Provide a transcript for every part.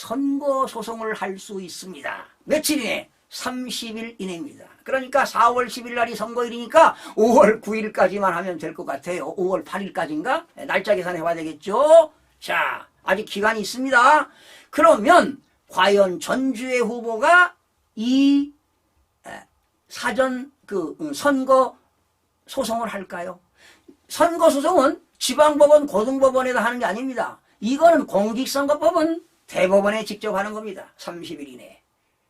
선거 소송을 할 수 있습니다. 며칠 이내? 30일 이내입니다. 그러니까 4월 10일 날이 선거일이니까 5월 9일까지만 하면 될 것 같아요. 5월 8일까지인가? 날짜 계산해 봐야 되겠죠? 자, 아직 기간이 있습니다. 그러면 과연 전주의 후보가 이 사전 선거 소송을 할까요? 선거 소송은 지방법원, 고등법원에다 하는 게 아닙니다. 이거는 공직선거법은 대법원에 직접 하는 겁니다. 30일 이내에.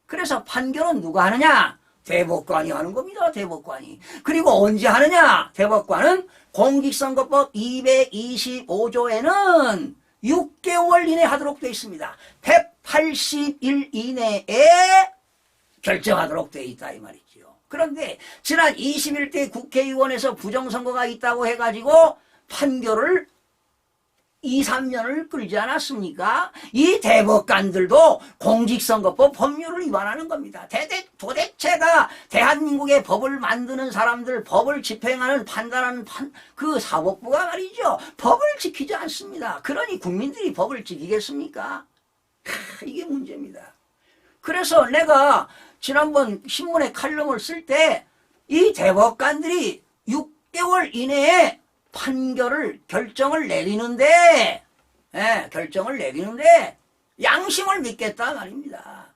그래서 판결은 누가 하느냐? 대법관이 하는 겁니다. 대법관이. 그리고 언제 하느냐? 대법관은 공직선거법 225조에는 6개월 이내에 하도록 되어 있습니다. 180일 이내에 결정하도록 되어 있다 이 말이죠. 그런데 지난 21대 국회의원에서 부정선거가 있다고 해가지고 판결을 2, 3년을 끌지 않았습니까? 이 대법관들도 공직선거법 법률을 위반하는 겁니다. 도대체가 대한민국의 법을 만드는 사람들, 법을 집행하는 판단하는 그 사법부가 말이죠. 법을 지키지 않습니다. 그러니 국민들이 법을 지키겠습니까? 이게 문제입니다. 그래서 내가 지난번 신문에 칼럼을 쓸 때 이 대법관들이 6개월 이내에 결정을 내리는데 양심을 믿겠다 말입니다.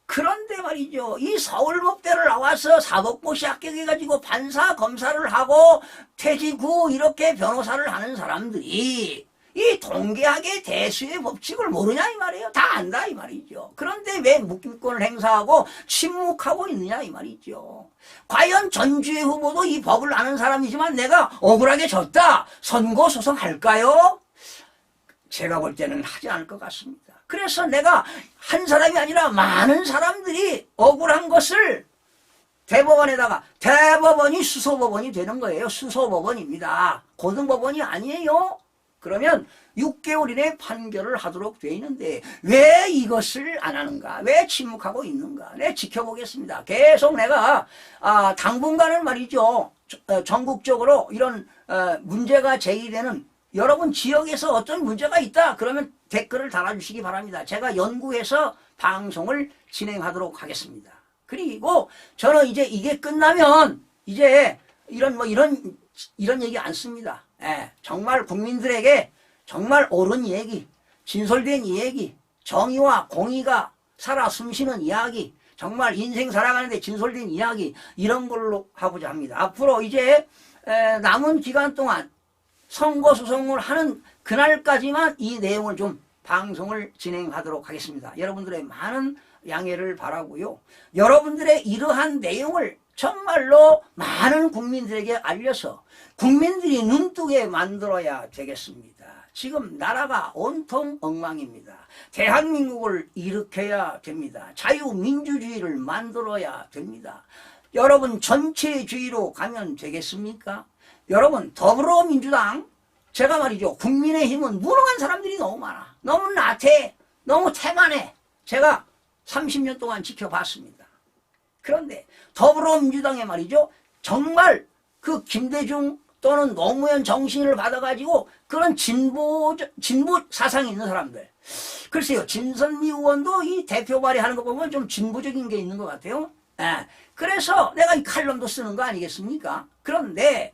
그런데 말이죠. 이 서울법대를 나와서 사법고시 합격해가지고 판사, 검사를 하고 퇴직 후 이렇게 변호사를 하는 사람들이 이 동계학의 대수의 법칙을 모르냐 이 말이에요. 다 안다 이 말이죠. 그런데 왜 묵인권을 행사하고 침묵하고 있느냐 이 말이죠. 과연 전주의 후보도 이 법을 아는 사람이지만 내가 억울하게 졌다. 선거 소송할까요? 제가 볼 때는 하지 않을 것 같습니다. 그래서 내가 한 사람이 아니라 많은 사람들이 억울한 것을 대법원에다가 대법원이 수소법원이 되는 거예요. 수소법원입니다. 고등법원이 아니에요. 그러면 6개월 이내에 판결을 하도록 되어 있는데 왜 이것을 안 하는가? 왜 침묵하고 있는가? 네, 지켜보겠습니다. 계속 내가 당분간은 말이죠. 전국적으로 이런 문제가 제기되는 여러분 지역에서 어떤 문제가 있다 그러면 댓글을 달아주시기 바랍니다. 제가 연구해서 방송을 진행하도록 하겠습니다. 그리고 저는 이제 이게 끝나면 이제 이런 얘기 안 씁니다. 정말 국민들에게 정말 옳은 얘기, 진솔된 이야기, 정의와 공의가 살아 숨쉬는 이야기, 정말 인생 살아가는데 진솔된 이야기 이런 걸로 하고자 합니다. 앞으로 이제 남은 기간 동안 선거 소송을 하는 그날까지만 이 내용을 좀 방송을 진행하도록 하겠습니다. 여러분들의 많은 양해를 바라고요. 여러분들의 이러한 내용을 정말로 많은 국민들에게 알려서 국민들이 눈뜨게 만들어야 되겠습니다. 지금 나라가 온통 엉망입니다. 대한민국을 일으켜야 됩니다. 자유민주주의를 만들어야 됩니다. 여러분 전체주의로 가면 되겠습니까? 여러분 더불어민주당 제가 말이죠. 국민의힘은 무능한 사람들이 너무 많아. 너무 나태, 너무 태만해. 제가 30년 동안 지켜봤습니다. 그런데 더불어민주당에 말이죠. 정말 그 김대중 또는 노무현 정신을 받아가지고 그런 진보 사상이 있는 사람들. 글쎄요. 진선미 의원도 이 대표 발의하는 거 보면 좀 진보적인 게 있는 것 같아요. 그래서 내가 이 칼럼도 쓰는 거 아니겠습니까? 그런데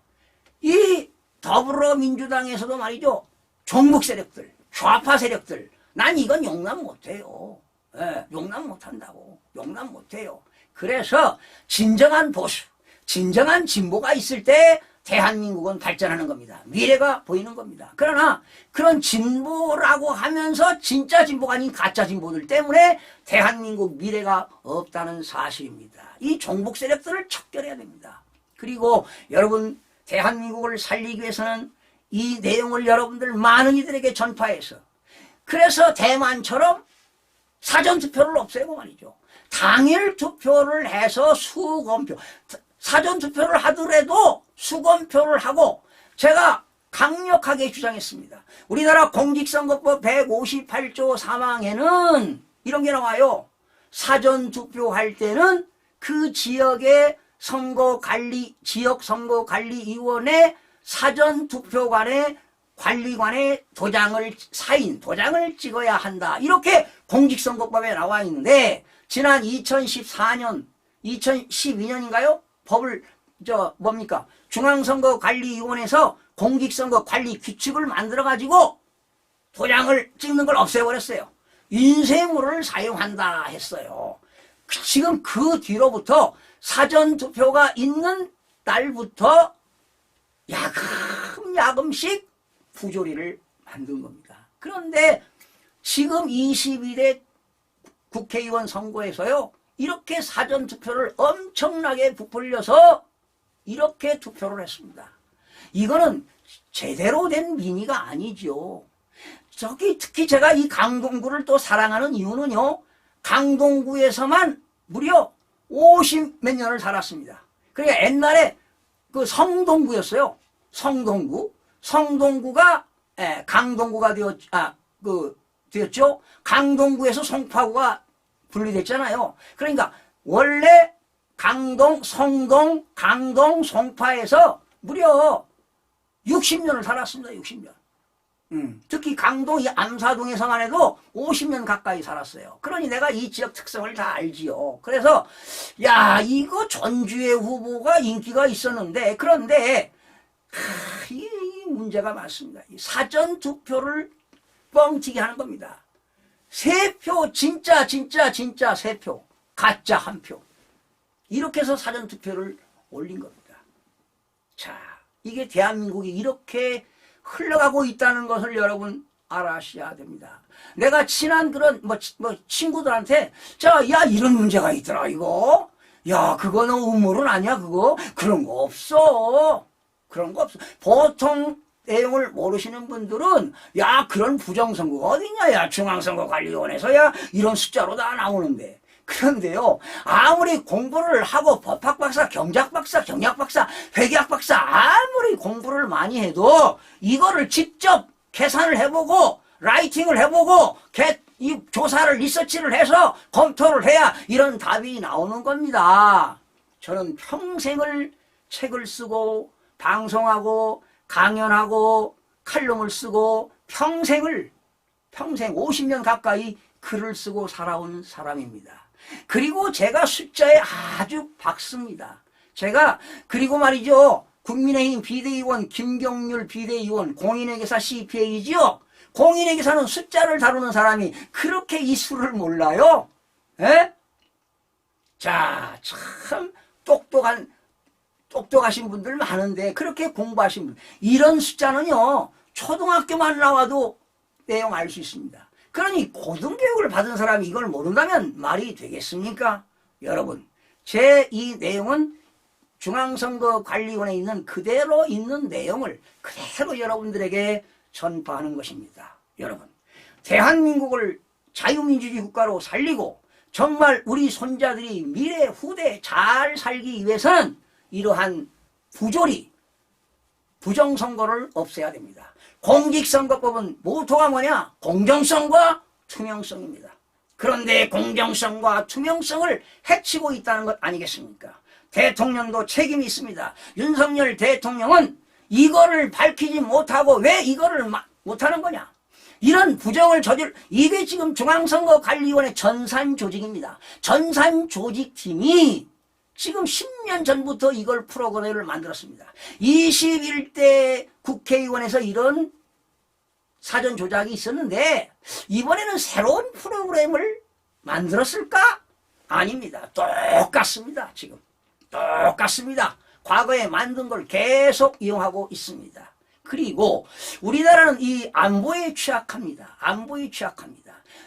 이 더불어민주당에서도 말이죠. 종북 세력들, 좌파 세력들. 난 이건 용납 못해요. 용납 못한다고. 용납 못해요. 그래서 진정한 보수, 진정한 진보가 있을 때 대한민국은 발전하는 겁니다. 미래가 보이는 겁니다. 그러나 그런 진보라고 하면서 진짜 진보가 아닌 가짜 진보들 때문에 대한민국 미래가 없다는 사실입니다. 이 종북 세력들을 척결해야 됩니다. 그리고 여러분 대한민국을 살리기 위해서는 이 내용을 여러분들 많은 이들에게 전파해서 그래서 대만처럼 사전투표를 없애고 말이죠. 당일 투표를 해서 수검표, 사전투표를 하더라도 수검표를 하고 제가 강력하게 주장했습니다. 우리나라 공직선거법 158조 3항에는 이런 게 나와요. 사전투표할 때는 그 지역의 지역선거관리위원회 사전투표관에 관리관의 도장을 찍어야 한다. 이렇게 공직선거법에 나와 있는데 지난 2014년, 2012년인가요? 법을 중앙선거관리위원회에서 공직선거 관리 규칙을 만들어 가지고 도장을 찍는 걸 없애버렸어요. 인쇄물을 사용한다 했어요. 지금 그 뒤로부터 사전투표가 있는 날부터 야금야금씩 부조리를 만든 겁니다. 그런데 지금 22대 국회의원 선거에서요, 이렇게 사전투표를 엄청나게 부풀려서 이렇게 투표를 했습니다. 이거는 제대로 된 민의가 아니죠. 특히 제가 이 강동구를 또 사랑하는 이유는요, 강동구에서만 무려 50몇 년을 살았습니다. 그러니까 옛날에 그 성동구였어요. 성동구가 강동구가 되었죠. 강동구에서 송파구가 분리됐잖아요. 그러니까 원래 강동, 성동, 강동, 송파에서 무려 60년을 살았습니다. 60년. 특히 강동 이 암사동에서만 해도 50년 가까이 살았어요. 그러니 내가 이 지역 특성을 다 알지요. 그래서 이거 전주의 후보가 인기가 있었는데, 그런데 이 문제가 많습니다. 사전 투표를 뻥튀기 하는 겁니다. 세 표 진짜 세 표, 가짜 한 표, 이렇게 해서 사전 투표를 올린 겁니다. 자, 이게 대한민국이 이렇게 흘러가고 있다는 것을 여러분 알아셔야 됩니다. 내가 친한 그런 친구들한테 이런 문제가 있더라 이거. 그거는 음모론 아니야 그거? 그런 거 없어. 보통 내용을 모르시는 분들은 그런 부정선거가 어딨냐, 중앙선거관리위원회에서 이런 숫자로 다 나오는데. 그런데요, 아무리 공부를 하고 법학박사, 경작박사, 경약박사, 회계학박사 아무리 공부를 많이 해도 이거를 직접 계산을 해보고 라이팅을 해보고 이 조사를 리서치를 해서 검토를 해야 이런 답이 나오는 겁니다. 저는 평생을 책을 쓰고 방송하고 강연하고 칼럼을 쓰고 평생 50년 가까이 글을 쓰고 살아온 사람입니다. 그리고 제가 숫자에 아주 박습니다. 그리고 말이죠, 국민의힘 비대위원 김경률 비대위원 공인회계사 CPA지요. 공인회계사는 숫자를 다루는 사람이 그렇게 이 수를 몰라요? 에? 자, 참 똑똑하신 분들 많은데 그렇게 공부하신 분, 이런 숫자는요 초등학교만 나와도 내용 알 수 있습니다. 그러니 고등교육을 받은 사람이 이걸 모른다면 말이 되겠습니까? 여러분, 제 이 내용은 중앙선거관리위원회에 있는 그대로 있는 내용을 그대로 여러분들에게 전파하는 것입니다. 여러분, 대한민국을 자유민주주의 국가로 살리고 정말 우리 손자들이 미래 후대 잘 살기 위해서는 이러한 부정선거를 없애야 됩니다. 공직선거법은 모토가 뭐냐? 공정성과 투명성입니다. 그런데 공정성과 투명성을 해치고 있다는 것 아니겠습니까? 대통령도 책임이 있습니다. 윤석열 대통령은 이거를 밝히지 못하고 왜 이거를 못하는 거냐? 이런 부정을 이게 지금 중앙선거관리위원회 전산조직입니다. 전산조직팀이 지금 10년 전부터 이걸 프로그램을 만들었습니다. 21대 국회의원에서 이런 사전 조작이 있었는데 이번에는 새로운 프로그램을 만들었을까? 아닙니다. 똑같습니다. 지금 똑같습니다. 과거에 만든 걸 계속 이용하고 있습니다. 그리고 우리나라는 이 안보에 취약합니다.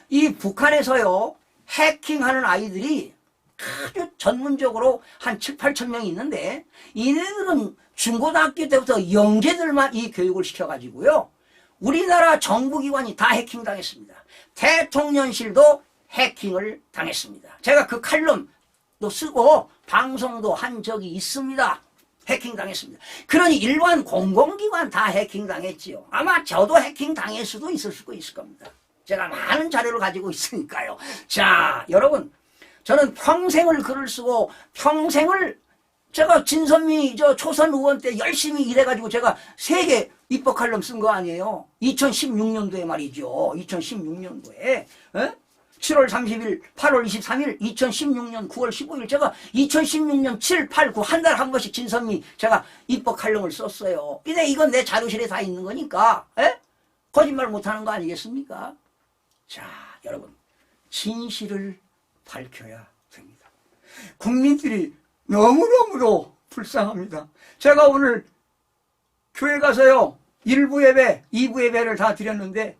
이 북한에서요, 해킹하는 아이들이 아주 전문적으로 한 7, 8천 명이 있는데 이네들은 중고등학교 때부터 영재들만 이 교육을 시켜가지고요, 우리나라 정부기관이 다 해킹당했습니다. 대통령실도 해킹을 당했습니다. 제가 그 칼럼도 쓰고 방송도 한 적이 있습니다. 해킹당했습니다. 그러니 일반 공공기관 다 해킹당했지요. 아마 저도 해킹당할 수도 있을 겁니다. 제가 많은 자료를 가지고 있으니까요. 자, 여러분, 저는 평생을 글을 쓰고 평생을 제가 진선미 초선 의원 때 열심히 일해가지고 제가 3개 입법 칼럼 쓴 거 아니에요. 2016년도에 말이죠. 2016년도에 7월 30일, 8월 23일, 2016년 9월 15일 제가 2016년 7, 8, 9 한 달 한 번씩 진선미 제가 입법 칼럼을 썼어요. 근데 이건 내 자료실에 다 있는 거니까 거짓말 못하는 거 아니겠습니까? 자, 여러분 진실을 밝혀야 됩니다. 국민들이 너무너무도 불쌍합니다. 제가 오늘 교회 가서요 1부 예배, 2부 예배를 다 드렸는데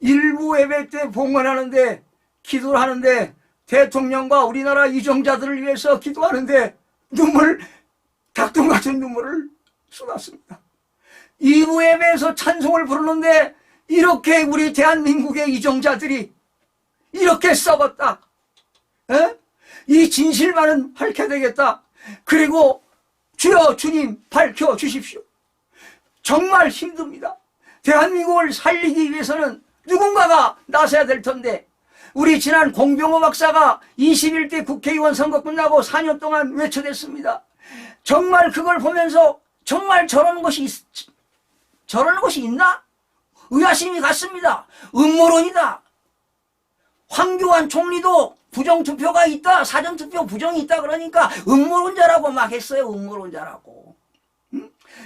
1부 예배 때 봉헌하는데 기도를 하는데 대통령과 우리나라 이정자들을 위해서 기도하는데 닭똥 같은 눈물을 쏟았습니다. 2부 예배에서 찬송을 부르는데 이렇게 우리 대한민국의 이정자들이 이렇게 썩었다. 이 진실만은 밝혀야 되겠다. 그리고 주여 주님 밝혀주십시오. 정말 힘듭니다. 대한민국을 살리기 위해서는 누군가가 나서야 될 텐데 우리 지난 공병호 박사가 21대 국회의원 선거 끝나고 4년 동안 외쳐댔습니다. 정말 그걸 보면서 정말 저러는 것이 있나? 의아심이 갔습니다. 음모론이다. 황교안 총리도 부정투표가 있다. 사전투표 부정이 있다. 그러니까 음모론자라고 막 했어요. 음모론자라고.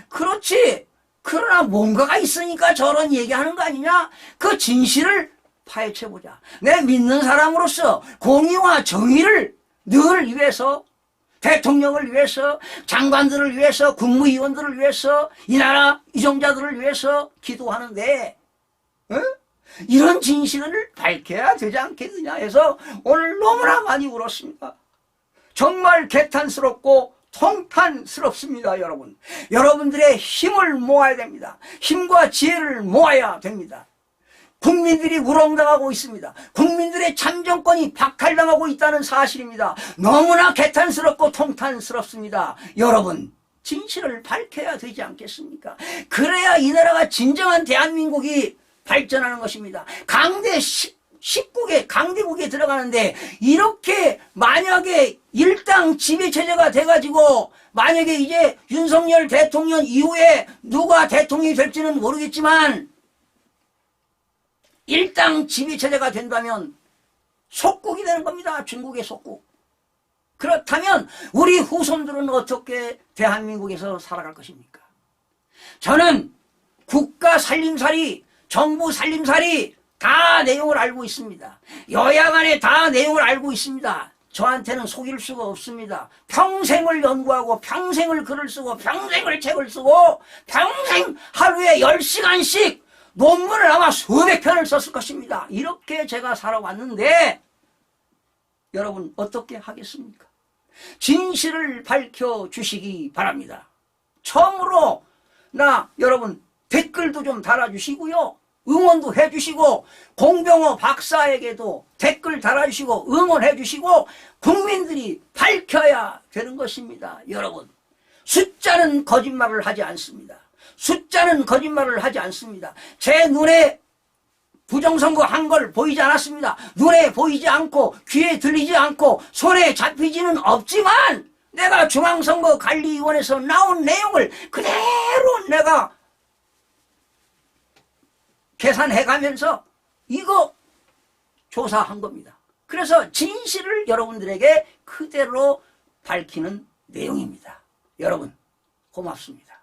그렇지. 그러나 뭔가가 있으니까 저런 얘기하는 거 아니냐? 그 진실을 파헤쳐보자. 내 믿는 사람으로서 공의와 정의를 늘 위해서 대통령을 위해서 장관들을 위해서 국무위원들을 위해서 이 나라 이정자들을 위해서 기도하는데 이런 진실을 밝혀야 되지 않겠느냐 해서 오늘 너무나 많이 울었습니다. 정말 개탄스럽고 통탄스럽습니다. 여러분, 여러분들의 힘을 모아야 됩니다. 힘과 지혜를 모아야 됩니다. 국민들이 우롱당하고 있습니다. 국민들의 참정권이 박탈당하고 있다는 사실입니다. 너무나 개탄스럽고 통탄스럽습니다. 여러분, 진실을 밝혀야 되지 않겠습니까? 그래야 이 나라가 진정한 대한민국이 발전하는 것입니다. 강대국에 들어가는데 이렇게 만약에 일당 지배체제가 돼가지고 만약에 이제 윤석열 대통령 이후에 누가 대통령이 될지는 모르겠지만 일당 지배체제가 된다면 속국이 되는 겁니다. 중국의 속국. 그렇다면 우리 후손들은 어떻게 대한민국에서 살아갈 것입니까? 저는 국가 살림살이, 정부 살림살이 다 내용을 알고 있습니다. 여야 간에 다 내용을 알고 있습니다. 저한테는 속일 수가 없습니다. 평생을 연구하고 평생을 글을 쓰고 평생을 책을 쓰고 평생 하루에 10시간씩 논문을 아마 수백 편을 썼을 것입니다. 이렇게 제가 살아왔는데 여러분 어떻게 하겠습니까? 진실을 밝혀주시기 바랍니다. 처음으로 여러분 댓글도 좀 달아주시고요. 응원도 해주시고 공병호 박사에게도 댓글 달아주시고 응원해주시고 국민들이 밝혀야 되는 것입니다. 여러분, 숫자는 거짓말을 하지 않습니다. 숫자는 거짓말을 하지 않습니다. 제 눈에 부정선거 한 걸 보이지 않았습니다. 눈에 보이지 않고 귀에 들리지 않고 손에 잡히지는 없지만 내가 중앙선거관리위원회에서 나온 내용을 그대로 내가 계산해가면서 이거 조사한 겁니다. 그래서 진실을 여러분들에게 그대로 밝히는 내용입니다. 여러분 고맙습니다.